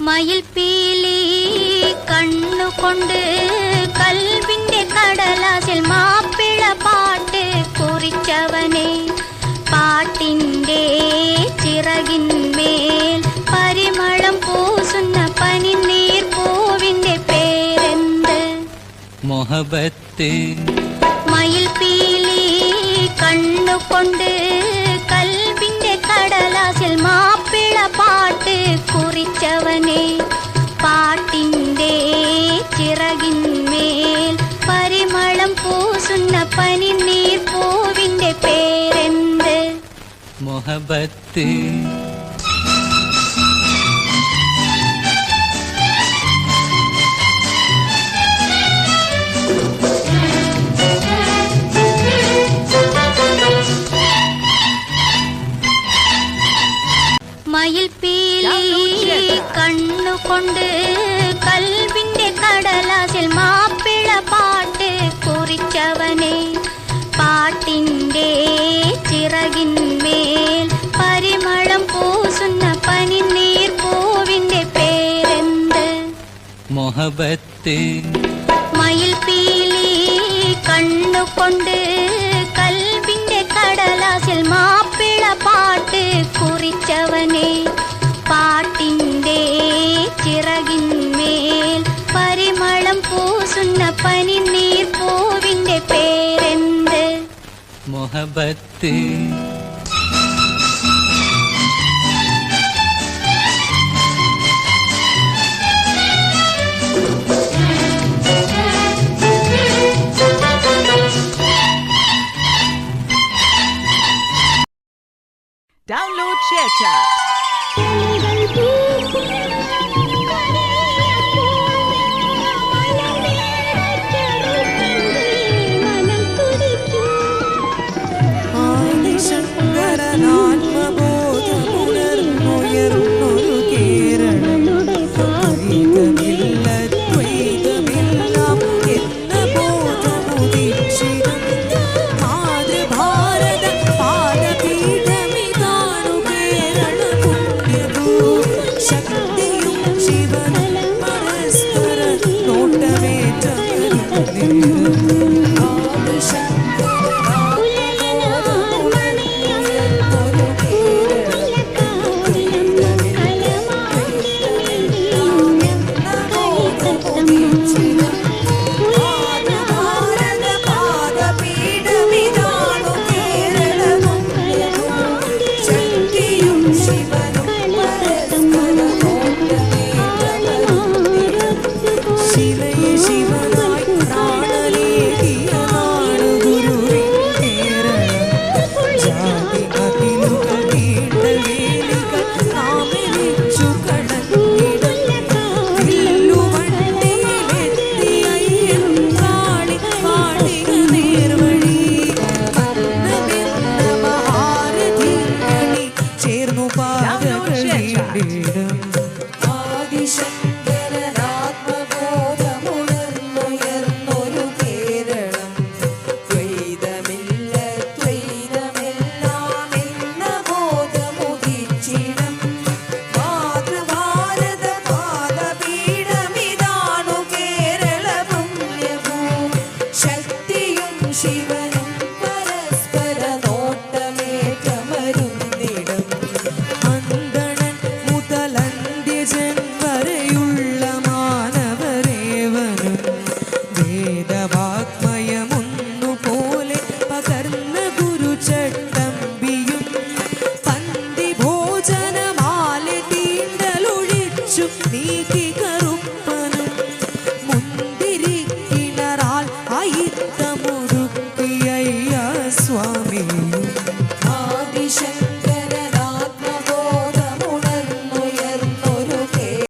മയിൽ പീലി കണ്ണുകൊണ്ട് കൽവിന്റെ കടലാസിൽ മാപ്പിള പാട്ട് കുറിച്ചവനെ പാട്ടിന്റെ ചിറകിന്മേൽ പരിമളം പൂസുന്ന പനിനീർ പൂവിന്റെ പേരെന്ത്? മൊഹബത്ത്. മയിൽ പീലി കണ്ണുകൊണ്ട് കൽവിന്റെ കടലാസിൽ മാപ്പിള പാട്ട് കുറിച്ചവനെ പാട്ടിന്റെ ചിറകിന്മേൽ പരിമളം പൂസുന്ന പനിനീർ പൂവിന്റെ പേരെന്ത്? മൊഹബത്ത്. മയിൽ പീലി കണ്ണുകൊണ്ട് കൽവിന്റെ കടലാസിൽ മാപ്പിള പാട്ട് കുറിച്ചവനെ പാട്ടിന്റെ ചിറകിന്മേൽ പരിമളം പൂസുന്ന പനിനീർ പൂവിന്റെ പേരെന്ത്? മൊഹബത്ത്. മയിൽ പീലി കണ്ണുകൊണ്ട് കൽവിന്റെ കടലാസിൽ മാപ്പിള പാട്ട് കുറിച്ചവനെ പാട്ടിന്റെ ചിറകിന്മേൽ പരിമളം പൂസുന്ന പനിനീർ പൂവിന്റെ പേരെന്ത്? മൊഹബത്ത്. Download ShareChat. നീ